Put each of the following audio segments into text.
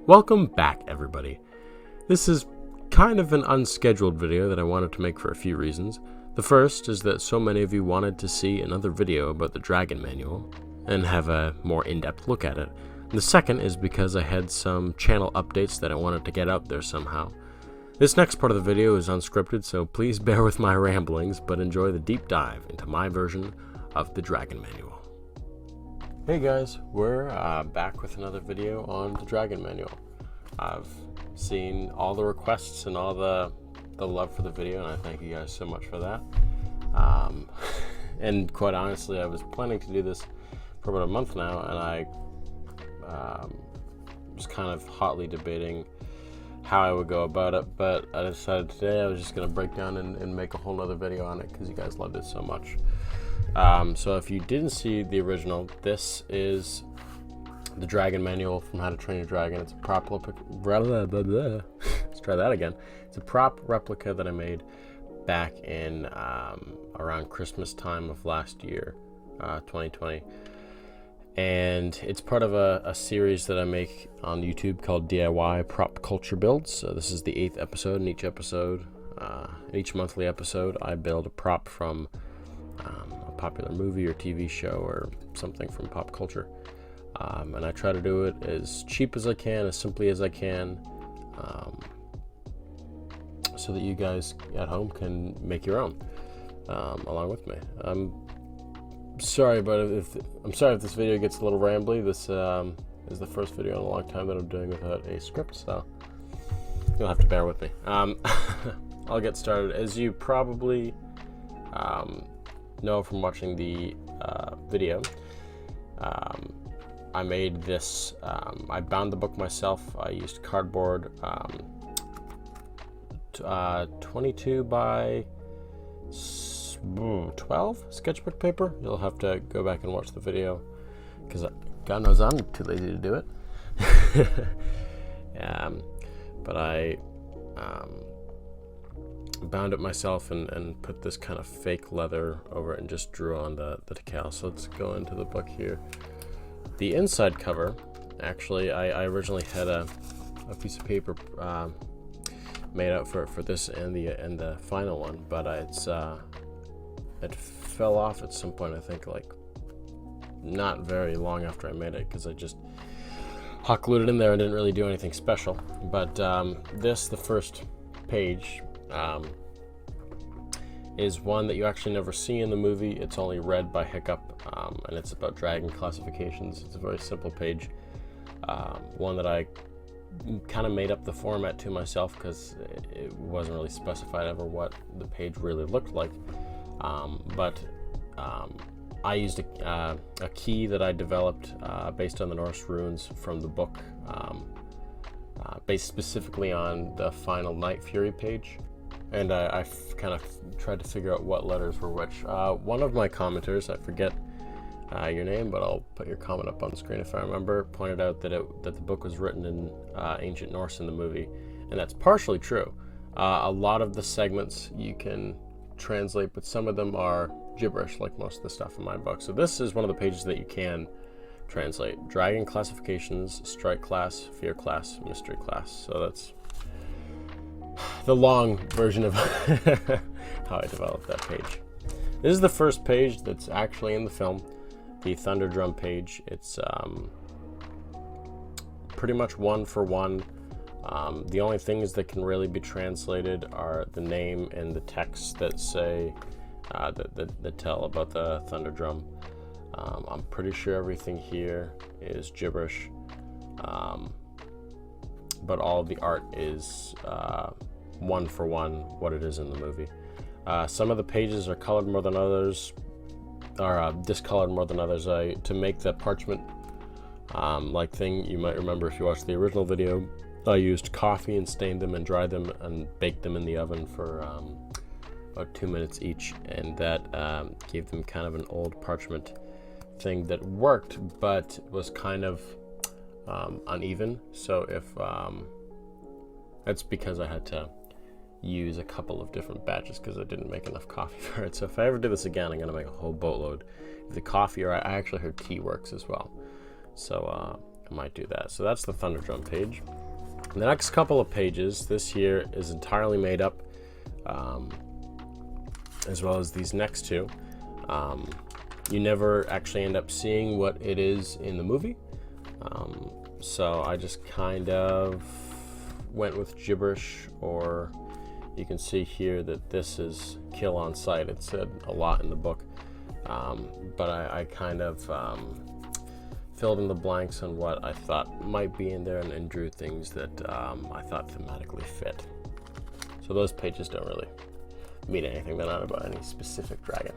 Welcome back, everybody. This is kind of an unscheduled video that I wanted to make for a few reasons. The first is that so many of you wanted to see another video about the Dragon Manual and have a more in-depth look at it. And the second is because I had some channel updates that I wanted to get out there somehow. This next part of the video is unscripted, so please bear with my ramblings, but enjoy the deep dive into my version of the Dragon Manual. Hey guys, we're back with another video on the Dragon Manual. I've seen all the requests and all the love for the video, and I thank you guys so much for that. And quite honestly, I was planning to do this for about a month now, and I was kind of hotly debating how I would go about it, but I decided today I was just going to break down and make a whole nother video on it because you guys loved it so much. So if you didn't see the original, this is the Dragon Manual from How to Train Your Dragon. It's a prop replica. Let's try that again. It's a prop replica that I made back in around Christmas time of last year, 2020. And it's part of a series that I make on YouTube called DIY Prop Culture Builds. So this is the 8th episode. In each monthly episode, I build a prop from a popular movie or TV show or something from pop culture. And I try to do it as cheap as I can, as simply as I can, so that you guys at home can make your own along with me. I'm sorry if this video gets a little rambly. This is the first video in a long time that I'm doing without a script, so you'll have to bear with me. I'll get started. As you probably know from watching the video, I made this, I bound the book myself. I used cardboard, 22 by 12 sketchbook paper. You'll have to go back and watch the video because God knows I'm too lazy to do it. But I bound it myself and put this kind of fake leather over it and just drew on the decal. So let's go into the book here. The inside cover, actually, I originally had a piece of paper made out for this and the final one, but it fell off at some point. I think like not very long after I made it, because I just hot glued it in there and didn't really do anything special. But the first page, is one that you actually never see in the movie. It's only read by Hiccup, and it's about dragon classifications. It's a very simple page, one that I kind of made up the format to myself because it wasn't really specified ever what the page really looked like. But I used a key that I developed based on the Norse runes from the book, based specifically on the final Night Fury page. And I kind of tried to figure out what letters were which. One of my commenters, I forget your name, but I'll put your comment up on screen if I remember, pointed out that the book was written in ancient Norse in the movie, and that's partially true. A lot of the segments you can translate, but some of them are gibberish, like most of the stuff in my book. So this is one of the pages that you can translate. Dragon classifications: strike class, fear class, mystery class. So that's the long version of how I developed that page. This is the first page that's actually in the film, the Thunder Drum page. It's pretty much one for one. The only things that can really be translated are the name and the text that say that tell about the Thunder Drum. I'm pretty sure everything here is gibberish, but all of the art is one for one what it is in the movie. Some of the pages are colored more than others, or discolored more than others. To make the parchment like thing, you might remember if you watched the original video, I used coffee and stained them and dried them and baked them in the oven for about 2 minutes each, and that gave them kind of an old parchment thing that worked, but was kind of uneven. So if that's because I had to use a couple of different batches because I didn't make enough coffee for it. So if I ever do this again, I'm gonna make a whole boatload. The coffee, or I actually heard tea, works as well. So I might do that. So that's the Thunderdrum page. The next couple of pages, this here is entirely made up, as well as these next two. You never actually end up seeing what it is in the movie. So I just kind of went with gibberish, or you can see here that this is kill on sight. It said a lot in the book, but I kind of filled in the blanks on what I thought might be in there, and drew things that I thought thematically fit. So those pages don't really mean anything. They're not about any specific dragon.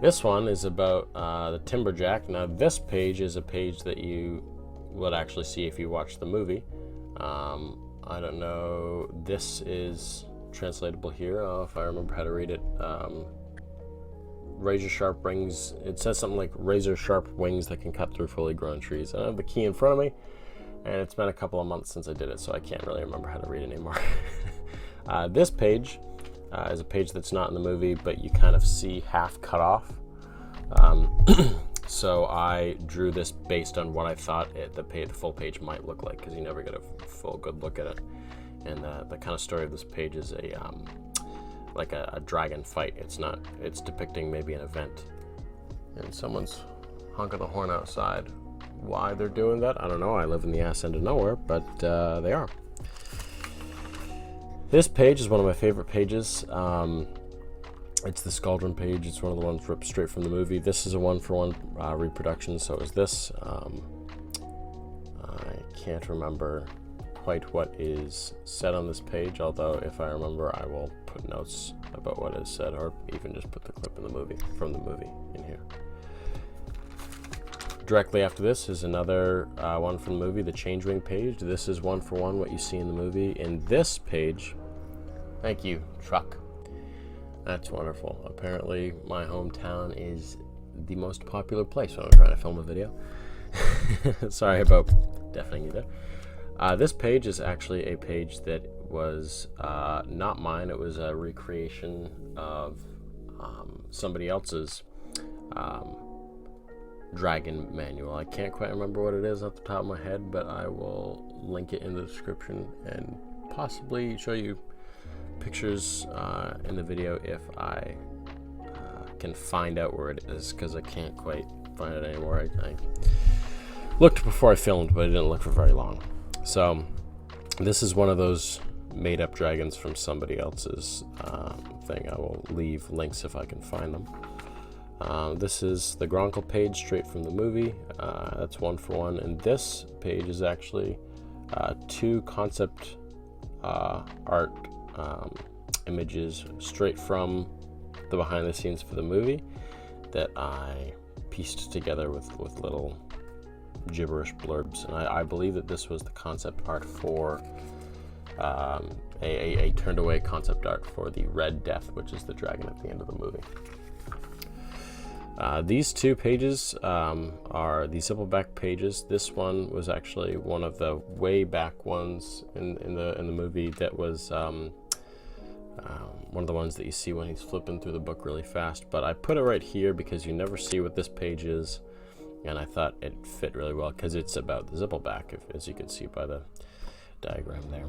This one is about the Timberjack. Now this page is a page that you would actually see if you watch the movie. I don't know, this is translatable here, if I remember how to read it. Razor sharp wings, it says something like razor sharp wings that can cut through fully grown trees. I have the key in front of me, and it's been a couple of months since I did it, so I can't really remember how to read anymore. This page is a page that's not in the movie, but you kind of see half cut off. So I drew this based on what I thought the full page might look like, because you never get a full good look at it. And the kind of story of this page is like a dragon fight. It's depicting maybe an event, and someone's honking the horn outside. Why they're doing that, I don't know. I live in the ass end of nowhere, but they are. This page is one of my favorite pages. It's the Skull page. It's one of the ones ripped straight from the movie. This is a one-for-one reproduction, so is this. I can't remember quite what is said on this page, although if I remember, I will put notes about what is said, or even just put the clip in the movie, from the movie, in here. Directly after this is another one from the movie, the Changewing page. This is one-for-one what you see in the movie. In this page, thank you, truck. That's wonderful. Apparently, my hometown is the most popular place when I'm trying to film a video. Sorry about deafening you there. This page is actually a page that was not mine. It was a recreation of somebody else's dragon manual. I can't quite remember what it is off the top of my head, but I will link it in the description and possibly show you pictures in the video if I can find out where it is, because I can't quite find it anymore. I looked before I filmed, but I didn't look for very long. So this is one of those made up dragons from somebody else's thing. I will leave links if I can find them. This is the Gronckle Page straight from the movie. That's one-for-one, and this page is actually two concept art images straight from the behind the scenes for the movie that I pieced together with little gibberish blurbs. And I believe that this was the concept art for a turned away concept art for the Red Death, which is the dragon at the end of the movie. These two pages are the Zippleback pages. This one was actually one of the way back ones in the movie that was one of the ones that you see when he's flipping through the book really fast. But I put it right here because you never see what this page is, and I thought it fit really well because it's about the Zippleback, as you can see by the diagram there.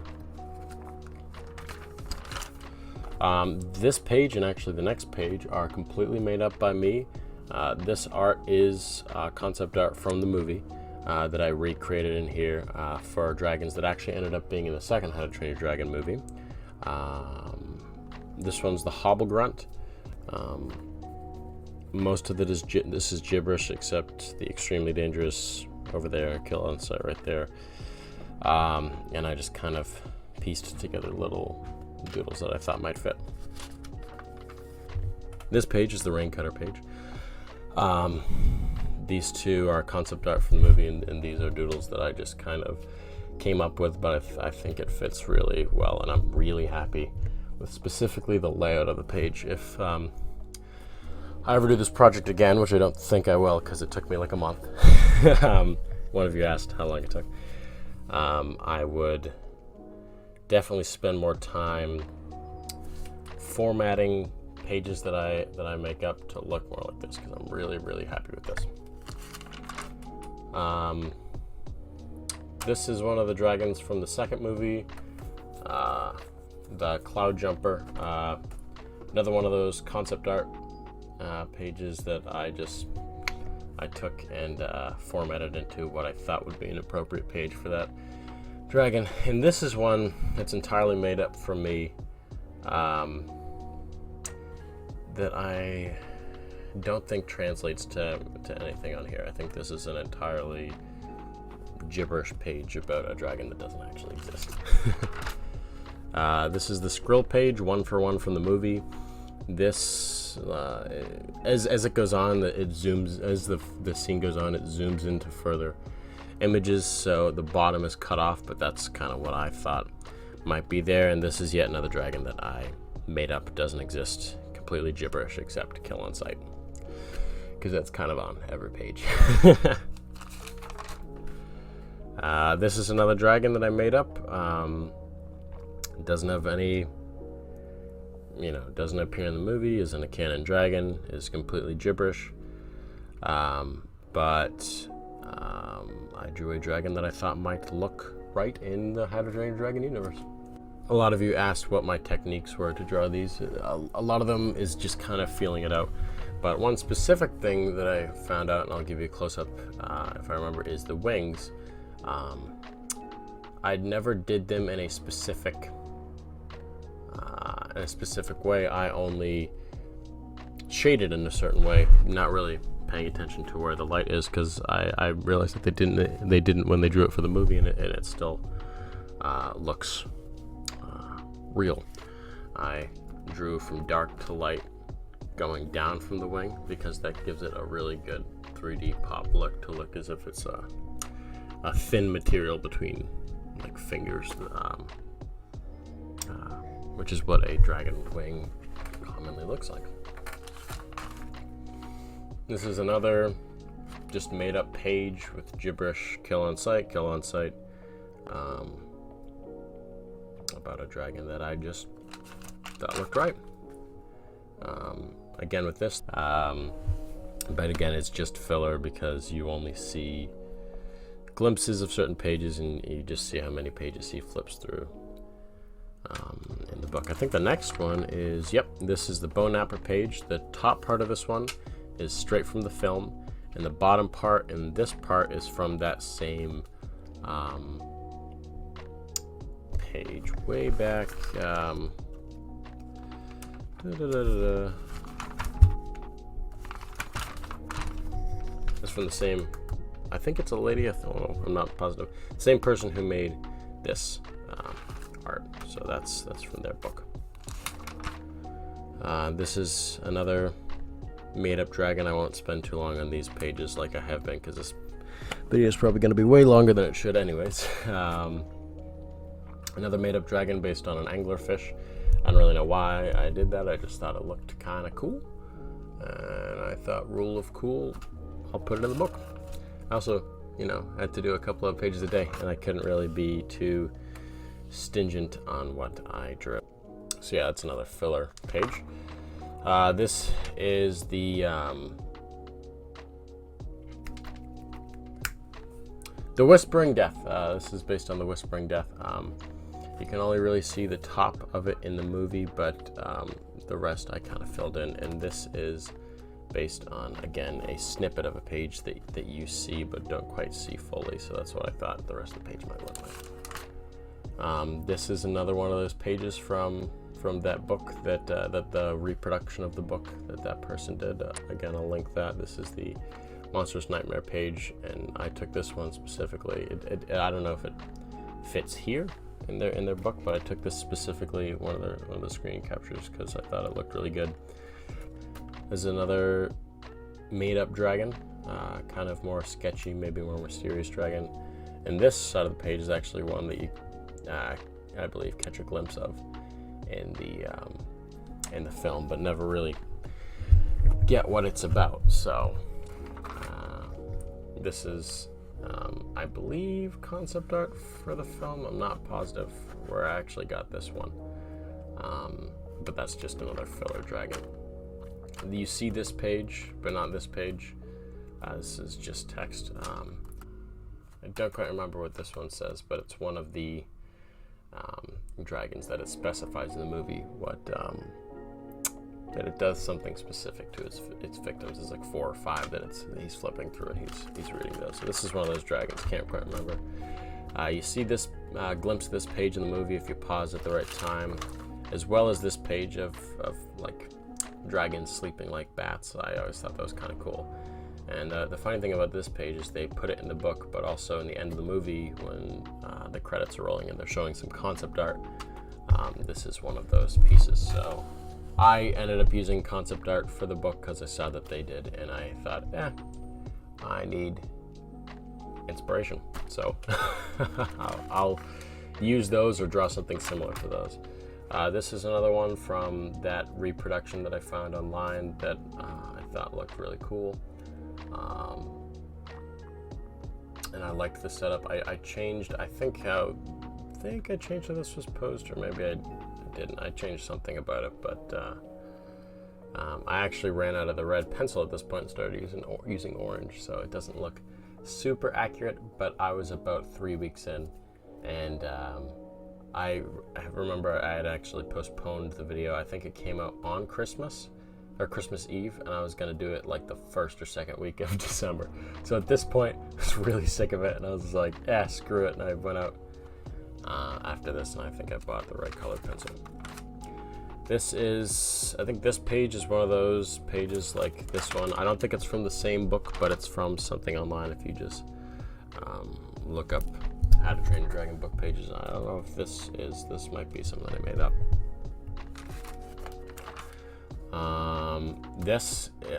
This page and actually the next page are completely made up by me. This art is concept art from the movie that I recreated in here for dragons that actually ended up being in the second How to Train Your Dragon movie. This one's the Hobble Grunt. Most of it is this is gibberish, except the extremely dangerous over there, kill on sight right there. And I just kind of pieced together little doodles that I thought might fit. This page is the Raincutter page. These two are concept art from the movie, and these are doodles that I just kind of came up with, but I think it fits really well, and I'm really happy with specifically the layout of the page. If I ever do this project again, which I don't think I will because it took me like a month, one of you asked how long it took, I would definitely spend more time formatting pages that I make up to look more like this, because I'm really happy with this. this is one of the dragons from the second movie, the Cloud Jumper. Another one of those concept art pages that I took and formatted into what I thought would be an appropriate page for that dragon. And this is one that's entirely made up from me, that I don't think translates to anything on here. I think this is an entirely gibberish page about a dragon that doesn't actually exist. This is the Skrill Page, 1-for-1 from the movie. This, as it goes on, it zooms, as the scene goes on, it zooms into further images, so the bottom is cut off, but that's kind of what I thought might be there. And this is yet another dragon that I made up, doesn't exist, completely gibberish except kill on sight, because that's kind of on every page. This is another dragon that I made up. Doesn't have any, doesn't appear in the movie, isn't a canon dragon, is completely gibberish. But I drew a dragon that I thought might look right in the How to Train a Dragon universe. A lot of you asked what my techniques were to draw these. A lot of them is just kind of feeling it out. But one specific thing that I found out, and I'll give you a close-up if I remember, is the wings. I never did them in a specific way. I only shaded in a certain way, not really paying attention to where the light is, because I realized that they didn't when they drew it for the movie, and it still looks real. I drew from dark to light, going down from the wing, because that gives it a really good 3D pop look, to look as if it's a thin material between like fingers, which is what a dragon wing commonly looks like. This is another just made up page with gibberish, kill on sight, about a dragon that I just thought looked right. Again with this, but again it's just filler, because you only see glimpses of certain pages, and you just see how many pages he flips through in the book. I think the next one is, this is the Bone Napper page. The top part of this one is straight from the film, and the bottom part and this part is from that same page way back. It's from the same, I think it's a lady, I'm not positive. Same person who made this art, so that's from their book. This is another made-up dragon. I won't spend too long on these pages like I have been, because this video is probably going to be way longer than it should anyways. Another made-up dragon based on an anglerfish. I don't really know why I did that. I just thought it looked kind of cool, and I thought, rule of cool, I'll put it in the book. I also, had to do a couple of pages a day, and I couldn't really be too stingent on what I drew. So yeah, that's another filler page. This is the Whispering Death. This is based on the Whispering Death. You can only really see the top of it in the movie, but the rest I kind of filled in, and this is based on, again, a snippet of a page that you see but don't quite see fully, so that's what I thought the rest of the page might look like. This is another one of those pages from that book, that the reproduction of the book that person did. Again, I'll link that. This is the Monstrous Nightmare page, and I took this one specifically. I don't know if it fits here in their book, but I took this specifically, one of the screen captures, because I thought it looked really good. There's another made-up dragon, kind of more sketchy, maybe more mysterious dragon. And this side of the page is actually one that you, I believe, catch a glimpse of in the film, but never really get what it's about. So this is, I believe, concept art for the film. I'm not positive where I actually got this one, but that's just another filler dragon. You see this page, but not this page. This is just text. I don't quite remember what this one says, but it's one of the dragons that it specifies in the movie that it does something specific to its victims. There's like 4 or 5 that he's flipping through and he's reading those. So this is one of those dragons. Can't quite remember. You see this glimpse of this page in the movie if you pause at the right time, as well as this page of like dragons sleeping like bats. I always thought that was kind of cool. And the funny thing about this page is they put it in the book, but also in the end of the movie when the credits are rolling and they're showing some concept art. This is one of those pieces. So I ended up using concept art for the book because I saw that they did, and I thought, I need inspiration. So I'll use those or draw something similar to those. This is another one from that reproduction that I found online that I thought looked really cool. And I liked the setup. I changed, I think I changed how this was posed, or maybe I didn't. I changed something about it, but I actually ran out of the red pencil at this point and started using orange, so it doesn't look super accurate, but I was about 3 weeks in, and I remember I had actually postponed the video. I think it came out on Christmas or Christmas Eve, and I was going to do it like the 1st or 2nd week of December. So at this point, I was really sick of it, and I was like, screw it, and I went out after this, and I think I bought the right colored pencil. I think this page is one of those pages like this one. I don't think it's from the same book, but it's from something online. If you just look up How to Train Your Dragon book pages. I don't know if this might be something that I made up.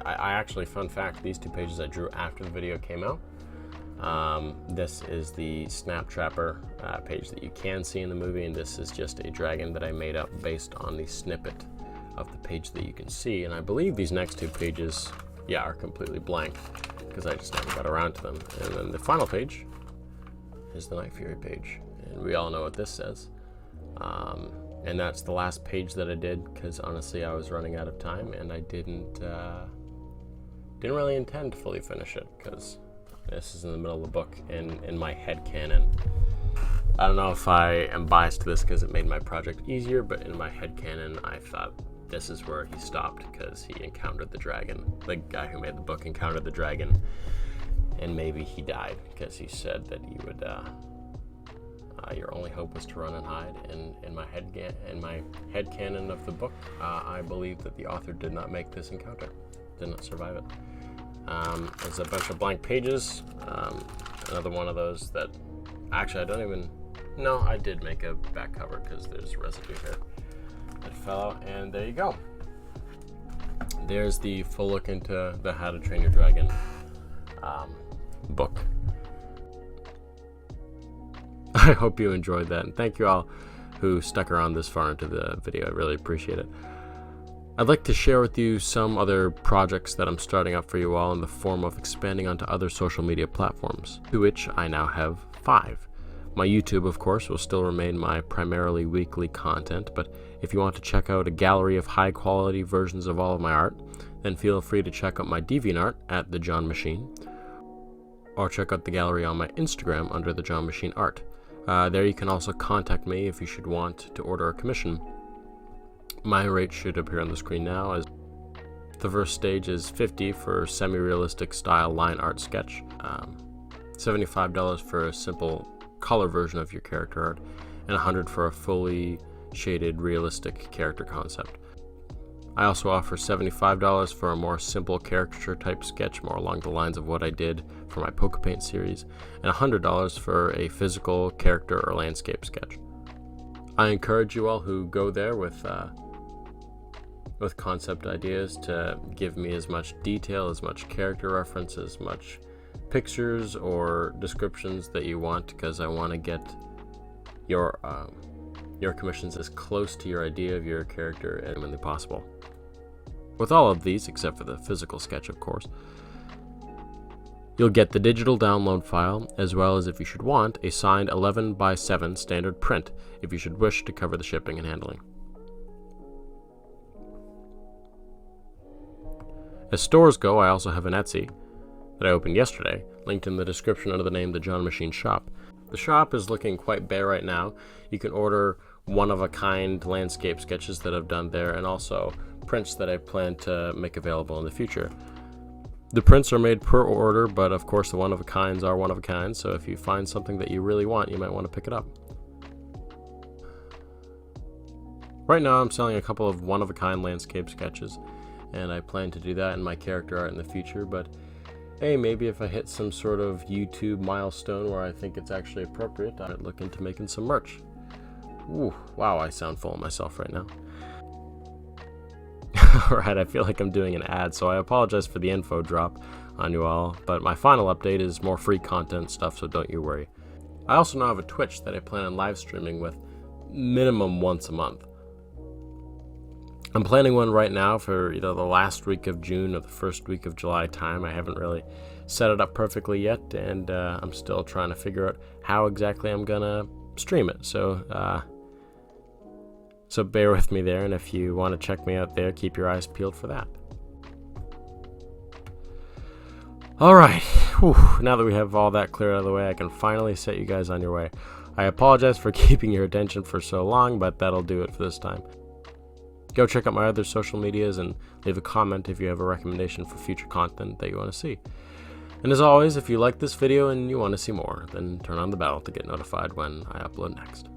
I actually, fun fact, these 2 pages I drew after the video came out. This is the Snap Trapper page that you can see in the movie, and this is just a dragon that I made up based on the snippet of the page that you can see. And I believe these next 2 pages, are completely blank because I just never got around to them. And then the final page is the Night Fury page, and we all know what this says. And that's the last page that I did because honestly I was running out of time, and I didn't really intend to fully finish it because this is in the middle of the book in my head canon. I don't know if I am biased to this because it made my project easier, but in my head canon I thought this is where he stopped because he encountered the dragon. The guy who made the book encountered the dragon, and maybe he died because he said that he would your only hope was to run and hide. In my head canon of the book, I believe that the author did not make this encounter, did not survive it. There's a bunch of blank pages. Another one of those that actually I did make a back cover because there's residue here that fell out, and there you go. There's the full look into the How to Train Your Dragon book. I hope you enjoyed that, and thank you all who stuck around this far into the video. I really appreciate it. I'd like to share with you some other projects that I'm starting up for you all in the form of expanding onto other social media platforms, to which I now have 5. My YouTube, of course, will still remain my primarily weekly content, but if you want to check out a gallery of high-quality versions of all of my art, then feel free to check out my DeviantArt at The John Machine, or check out the gallery on my Instagram under The John Machine Art. There you can also contact me if you should want to order a commission. My rate should appear on the screen now, as the first stage is $50 for semi-realistic style line art sketch, $75 for a simple color version of your character art, and $100 for a fully shaded realistic character concept. I also offer $75 for a more simple caricature type sketch, more along the lines of what I did for my Poke Paint series, and $100 for a physical character or landscape sketch. I encourage you all who go there with concept ideas to give me as much detail, as much character reference, as much pictures or descriptions that you want, because I want to get your commissions as close to your idea of your character as humanly possible. With all of these, except for the physical sketch, of course, you'll get the digital download file, as well as, if you should want, a signed 11x7 standard print, if you should wish to cover the shipping and handling. As stores go, I also have an Etsy that I opened yesterday, linked in the description under the name The John Machine Shop. The shop is looking quite bare right now. You can order one-of-a-kind landscape sketches that I've done there, and also prints that I plan to make available in the future. The prints are made per order, but of course the one-of-a-kinds are one-of-a-kind, so if you find something that you really want, you might want to pick it up. Right now I'm selling a couple of one-of-a-kind landscape sketches, and I plan to do that in my character art in the future, but hey, maybe if I hit some sort of YouTube milestone where I think it's actually appropriate, I might look into making some merch. Ooh, wow, I sound full of myself right now. Alright, I feel like I'm doing an ad, so I apologize for the info drop on you all, but my final update is more free content stuff, so don't you worry. I also now have a Twitch that I plan on live streaming with minimum once a month. I'm planning one right now for either the last week of June or the first week of July time. I haven't really set it up perfectly yet, and I'm still trying to figure out how exactly I'm gonna stream it. So bear with me there, and if you want to check me out there, keep your eyes peeled for that. Alright, now that we have all that cleared out of the way, I can finally set you guys on your way. I apologize for keeping your attention for so long, but that'll do it for this time. Go check out my other social medias and leave a comment if you have a recommendation for future content that you want to see. And as always, if you like this video and you want to see more, then turn on the bell to get notified when I upload next.